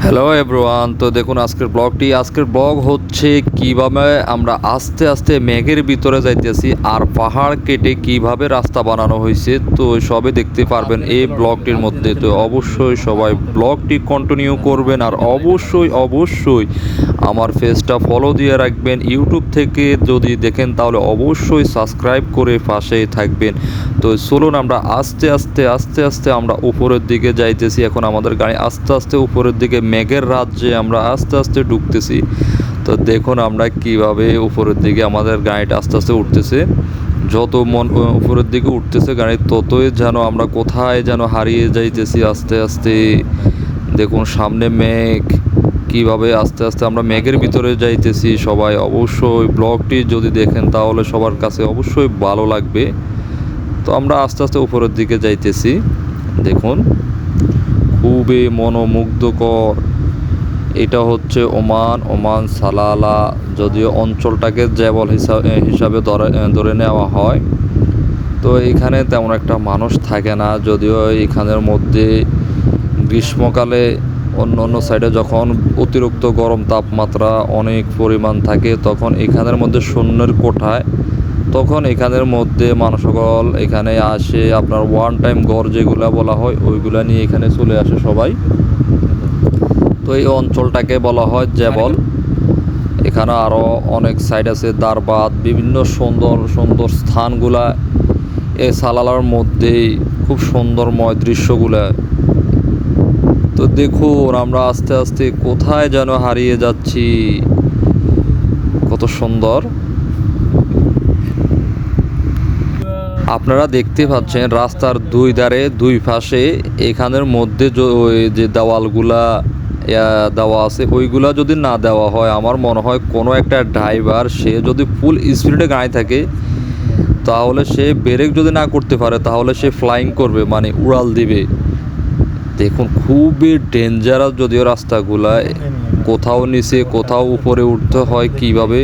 Hello everyone, তো দেখুন আজকের ব্লগ হচ্ছে কিভাবে আমরা আস্তে আস্তে মেঘের ভিতরে যাইতেছি আর পাহাড় কেটে কিভাবে রাস্তা বানানো হয়েছে। তো সবই দেখতে পারবেন এই ব্লগটির মধ্যে। তো অবশ্যই সবাই ব্লগটি কন্টিনিউ করবেন আর অবশ্যই আমার পেজটা ফলো দিয়ে রাখবেন। ইউটিউব থেকে যদি দেখেন তাহলে অবশ্যই সাবস্ক্রাইব করে পাশেই থাকবেন। তো চলুন আমরা আস্তে আস্তে আমরা উপরের দিকে যাইতেছি। এখন আমাদের গাড়ি আস্তে আস্তে উপরের দিকে মেঘের রাজ্যে আমরা আস্তে আস্তে ঢুকতেছি। তো দেখুন আমরা কিভাবে উপরের দিকে আমাদের গাড়িটা আস্তে আস্তে উঠতেছে। যত উপরের দিকে উঠতেছে গাড়ি, ততই যেন আমরা কোথায় যেন হারিয়ে যাইতেছি আস্তে আস্তে। দেখুন সামনে মেঘ, কিভাবে আস্তে আস্তে আমরা মেঘের ভিতরে যাইতেছি। সবাই অবশ্যই ব্লগটি যদি দেখেন তাহলে সবার কাছে অবশ্যই ভালো লাগবে। তো আমরা আস্তে আস্তে উপরের দিকে যাইতেছি। দেখুন খুবই মনোমুগ্ধকর। এটা হচ্ছে ওমান সালালা, যদিও অঞ্চলটাকে জেবল হিসাবে ধরে নেওয়া হয়। তো এখানে তেমন একটা মানুষ থাকে না, যদিও এখানের মধ্যে গ্রীষ্মকালে অন্য সাইডে যখন অতিরিক্ত গরম তাপমাত্রা অনেক পরিমাণ থাকে, তখন এখানের মধ্যে শূন্যের কোঠায় তখন এখানের মধ্যে মানুষ সকল এখানে আসে। আপনার ওয়ান টাইম ঘর যেগুলা বলা হয় ওইগুলা নিয়ে এখানে চলে আসে সবাই। তো এই অঞ্চলটাকে বলা হয় জেবল। এখানে আরও অনেক সাইড আছে, দারবাদ, বিভিন্ন সুন্দর সুন্দর স্থানগুলা এই সালালার মধ্যেই, খুব সুন্দরময় দৃশ্যগুলা। তো দেখুন আমরা আস্তে আস্তে কোথায় যেন হারিয়ে যাচ্ছি। কত সুন্দর আপনারা দেখতে পাচ্ছেন। রাস্তার দুই ধারে দুই পাশে এখানের মধ্যে যে দেওয়ালগুলা দেওয়া আছে, ওইগুলা যদি না দেওয়া হয়, আমার মনে হয় কোনো একটা ড্রাইভার সে যদি ফুল স্পিডে গাড়ি থাকে তাহলে সে ব্রেক যদি না করতে পারে তাহলে সে ফ্লাইং করবে, মানে উড়াল দিবে। দেখুন খুবই ডেঞ্জারাস যদিও রাস্তাগুলা, কোথাও নিচে কোথাও উপরে উঠতে হয় কিভাবে,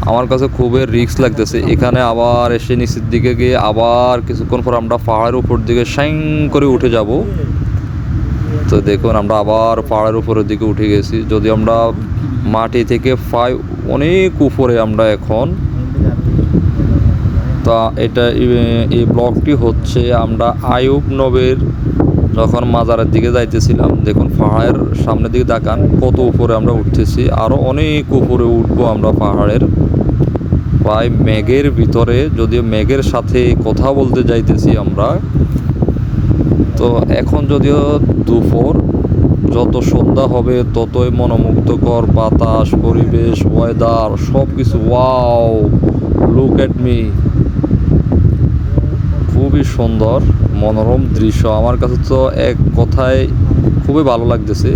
আমার কাছে খুবই রিস্ক লাগতেছে। এখানে আবার এসে নিচের দিকে গিয়ে আবার কিছুক্ষণ পর আমরা পাহাড়ের উপর দিকে সাইং করে উঠে যাব। তো দেখুন আমরা আবার পাহাড়ের উপরের দিকে উঠে গেছি, যদি আমরা মাটি থেকে প্রায় অনেক উপরে আমরা এখন। তা এই ব্লগটি হচ্ছে আমরা আইয়ুব নবীর যখন মাজারের দিকে যাইতেছিলাম। দেখুন পাহাড়ের সামনের দিকে তাকান, কত উপরে আমরা উঠতেছি, আরও অনেক উপরে উঠবো আমরা পাহাড়ের। প্রায় মেঘের ভিতরে, যদিও মেঘের সাথে কথা বলতে যাইতেছি আমরা। তো এখন যদিও দুপুর, যত সন্ধ্যা হবে ততই মনোমুগ্ধকর বাতাস, পরিবেশ, ওয়েদার সব কিছু। ওয়াও, লুক এট মি, খুবই সুন্দর মনোরম দৃশ্য। আমার কাছে তো এক কথায় খুবই ভালো লাগতেছে।